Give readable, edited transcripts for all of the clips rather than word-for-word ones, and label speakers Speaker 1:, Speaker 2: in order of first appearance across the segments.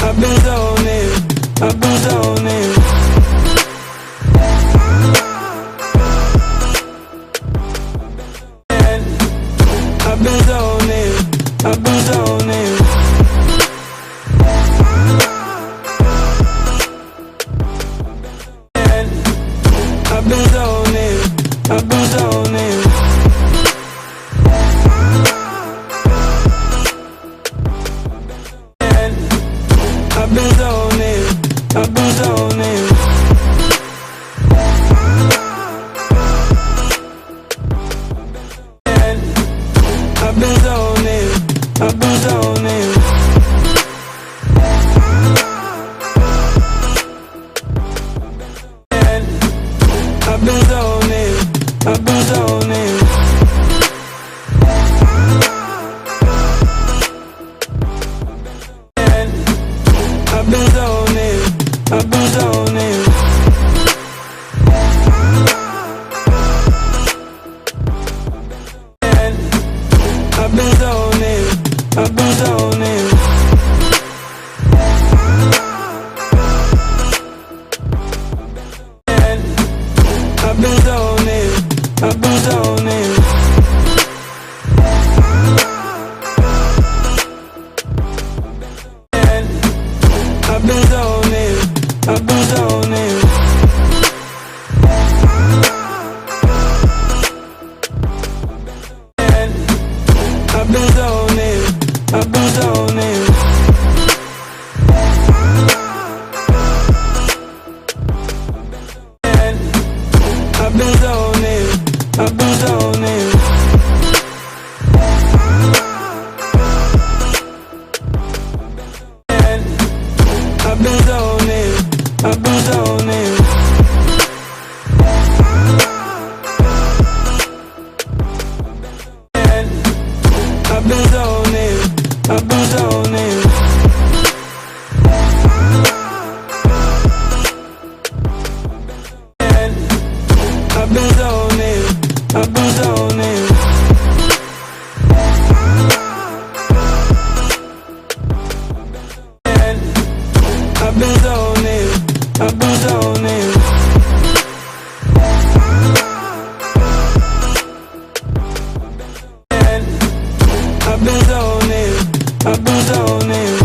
Speaker 1: I've been zoning, I've been zoning. I've been zoning, I've been zoning. I've been zoning, I've been zoning. I've been zoning, I've been zoning. I've been zoning, I've been zoning. I've been zoning, I've been zoning. I've been zoning, I've been zoning. I've been zoning, I've been zoning. I've been zoning, I've been zoning. I've been zoning, I've been zoning. I've been zoning, I've been zoning. I've been zoning, I've been zoning. I've been zoning, I've been zoning. I've been zoning, I've been zoning. I've been zoning, I've been zoning. I've been zoning, I've been zoning. I've been zoning, I've been zoning.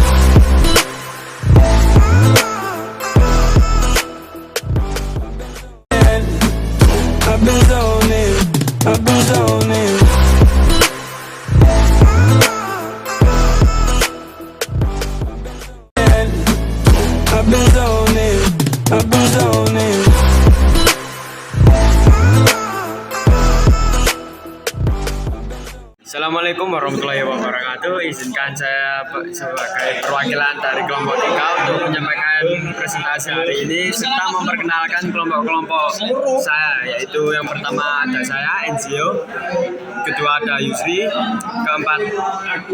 Speaker 1: I've been zoning, I've been zoning. I've been zoning, I've been zoning.
Speaker 2: Assalamualaikum warahmatullahi wabarakatuh. Izinkan saya sebagai perwakilan dari kelompok 3 untuk menyampaikan presentasi hari ini serta memperkenalkan kelompok-kelompok saya, yaitu yang pertama ada saya, NGO, kedua ada Yusri,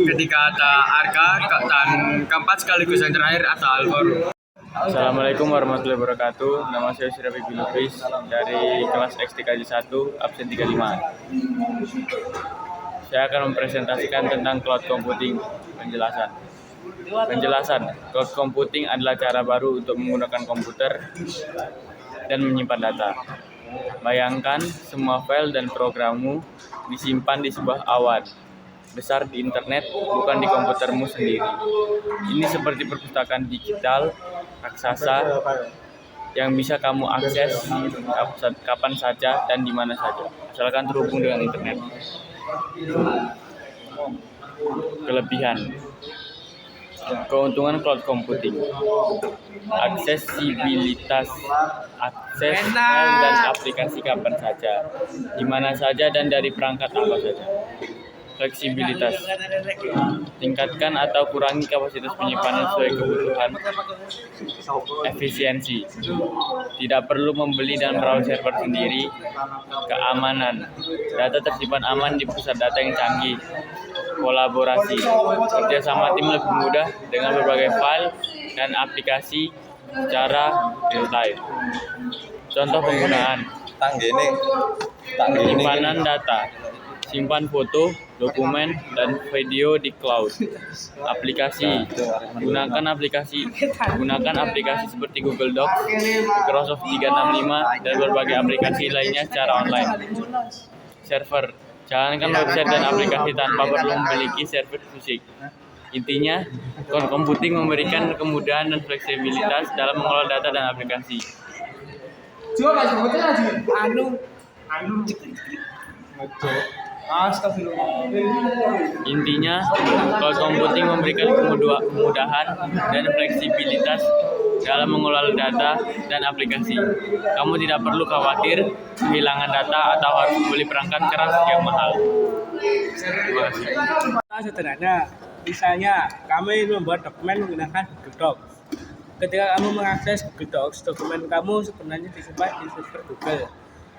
Speaker 2: ketiga ada Arga, dan keempat sekaligus yang terakhir ada Alvaro.
Speaker 3: Assalamualaikum warahmatullahi wabarakatuh. Nama saya Sirabi Bilukis dari kelas XTKJ 1, absen 35. Saya akan mempresentasikan tentang cloud computing. Penjelasan, cloud computing adalah cara baru untuk menggunakan komputer dan menyimpan data. Bayangkan semua file dan programmu disimpan di sebuah awan besar di internet, bukan di komputermu sendiri. Ini seperti perpustakaan digital raksasa yang bisa kamu akses kapan saja dan di mana saja, asalkan terhubung dengan internet. Kelebihan, keuntungan cloud computing: aksesibilitas, akses file dan aplikasi kapan saja, di mana saja dan dari perangkat apa saja. Fleksibilitas, tingkatkan atau kurangi kapasitas penyimpanan sesuai kebutuhan. Efisiensi, tidak perlu membeli dan merawat server sendiri. Keamanan, data tersimpan aman di pusat data yang canggih. Kolaborasi, kerjasama tim lebih mudah dengan berbagai file dan aplikasi secara real time. Contoh penggunaan: penyimpanan data, simpan foto, dokumen, dan video di cloud. Aplikasi. Gunakan aplikasi seperti Google Docs, Microsoft 365, dan berbagai aplikasi lainnya secara online. Server. Jalankan website dan aplikasi tanpa perlu memiliki server fisik. Intinya, cloud computing memberikan kemudahan dan fleksibilitas dalam mengelola data dan aplikasi. Intinya, cloud computing memberikan kemudahan dan fleksibilitas dalam mengelola data dan aplikasi. Kamu tidak perlu khawatir kehilangan data atau harus membeli perangkat keras yang mahal. Terima kasih.
Speaker 4: Sederhana, misalnya kami membuat dokumen menggunakan Google Docs. Ketika kamu mengakses Google Docs, dokumen kamu sebenarnya disimpan di server Google.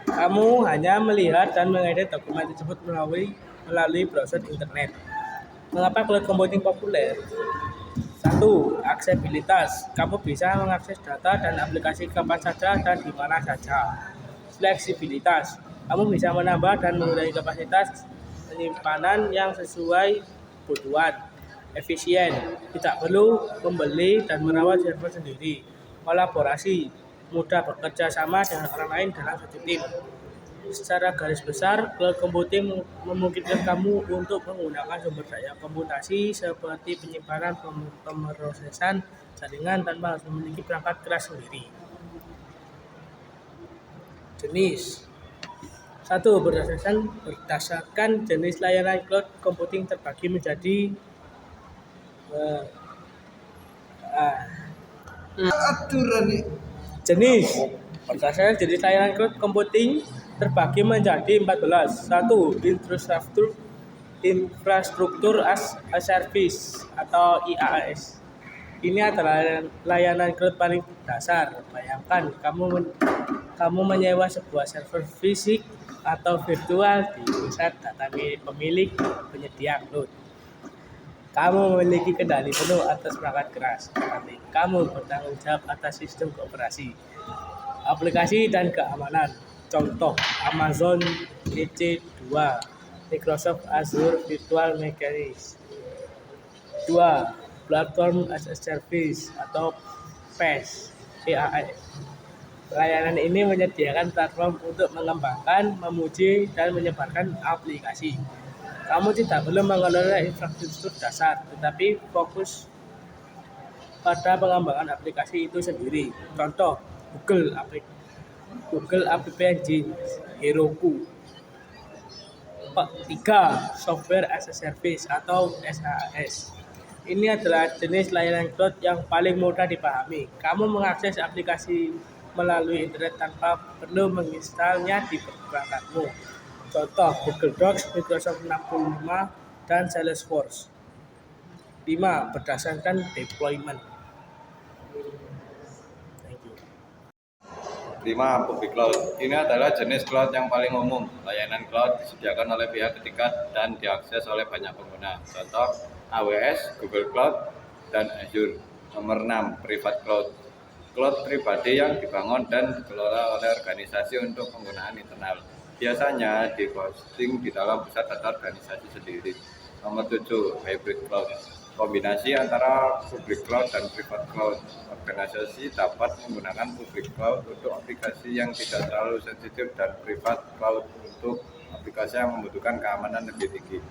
Speaker 4: Kamu hanya melihat dan mengedit dokumen tersebut melalui browser internet. Mengapa cloud computing populer? 1. Aksesibilitas. Kamu bisa mengakses data dan aplikasi kapan saja dan di mana saja. Fleksibilitas. Kamu bisa menambah dan mengurangi kapasitas penyimpanan yang sesuai kebutuhan. Efisien. Tidak perlu membeli dan merawat server sendiri. Kolaborasi. Mudah bekerja sama dengan orang lain dalam satu tim. Secara garis besar, cloud computing memungkinkan kamu untuk menggunakan sumber daya komputasi seperti penyimpanan, pemrosesan, jaringan tanpa harus memiliki perangkat keras sendiri. Jenis. 1. Berdasarkan jenis layanan cloud computing terbagi menjadi jenis. Berdasarkan jenis layanan cloud computing terbagi menjadi 14. 1. Infrastruktur as a Service atau IaaS. Ini adalah layanan cloud paling dasar. Bayangkan kamu menyewa sebuah server fisik atau virtual di pusat data pemilik penyedia cloud. Kamu memiliki kendali penuh atas perangkat keras, tetapi kamu bertanggung jawab atas sistem operasi, aplikasi, dan keamanan. Contoh, Amazon EC2, Microsoft Azure Virtual Machines. 2. Platform as a Service atau PaaS. Layanan ini menyediakan platform untuk mengembangkan, memuji, dan menyebarkan aplikasi. Kamu tidak perlu mengelola infrastruktur dasar, tetapi fokus pada pengembangan aplikasi itu sendiri. Contoh, Google App Engine, Heroku. 3. Software as a Service atau SaaS. Ini adalah jenis layanan cloud yang paling mudah dipahami. Kamu mengakses aplikasi melalui internet tanpa perlu menginstalnya di perangkatmu. Contoh, Google Docs, Microsoft 365, dan Salesforce. 5. Berdasarkan deployment. Thank you.
Speaker 5: 5. Public Cloud. Ini adalah jenis cloud yang paling umum. Layanan cloud disediakan oleh pihak ketiga dan diakses oleh banyak pengguna. Contoh, AWS, Google Cloud, dan Azure. Nomor 6. Private Cloud. Cloud pribadi yang dibangun dan dikelola oleh organisasi untuk penggunaan internal. Biasanya di-hosting di dalam pusat data organisasi sendiri. Nomor 7. Hybrid Cloud. Kombinasi antara public cloud dan private cloud. Organisasi dapat menggunakan public cloud untuk aplikasi yang tidak terlalu sensitif dan private cloud untuk aplikasi yang membutuhkan keamanan lebih tinggi.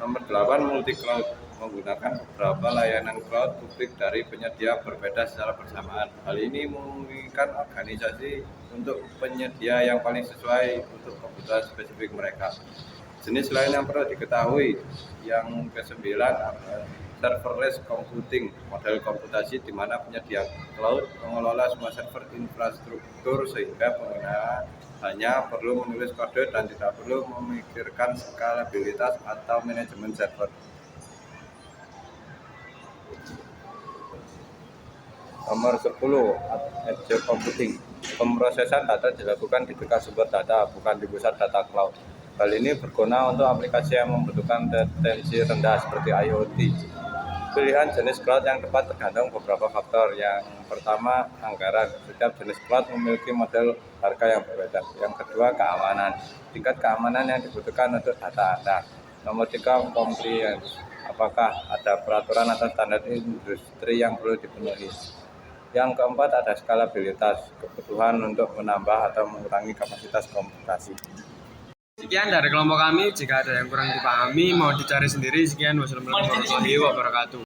Speaker 5: Nomor 8. Multi cloud. Menggunakan beberapa layanan cloud publik dari penyedia berbeda secara bersamaan. Hal ini memungkinkan organisasi untuk penyedia yang paling sesuai untuk kebutuhan spesifik mereka. Jenis lain yang perlu diketahui yang ke-9 adalah serverless computing, model komputasi di mana penyedia cloud mengelola semua server infrastruktur sehingga pengguna hanya perlu menulis kode dan tidak perlu memikirkan skalabilitas atau manajemen server. Nomor 10. Edge Computing. Pemrosesan data dilakukan di dekat sumber data, bukan di pusat data cloud. Hal ini berguna untuk aplikasi yang membutuhkan latensi rendah seperti IoT. Pilihan jenis cloud yang tepat tergantung beberapa faktor. Yang pertama, anggaran. Setiap jenis cloud memiliki model harga yang berbeda. Yang kedua, keamanan. Tingkat keamanan yang dibutuhkan untuk data Anda. Nomor 3, compliance. Apakah ada peraturan atau standar industri yang perlu dipenuhi? Yang keempat, ada skalabilitas. Kebutuhan untuk menambah atau mengurangi kapasitas komputasi.
Speaker 2: Sekian dari kelompok kami. Jika ada yang kurang dipahami, mau dicari sendiri. Sekian, wassalamualaikum warahmatullahi wabarakatuh.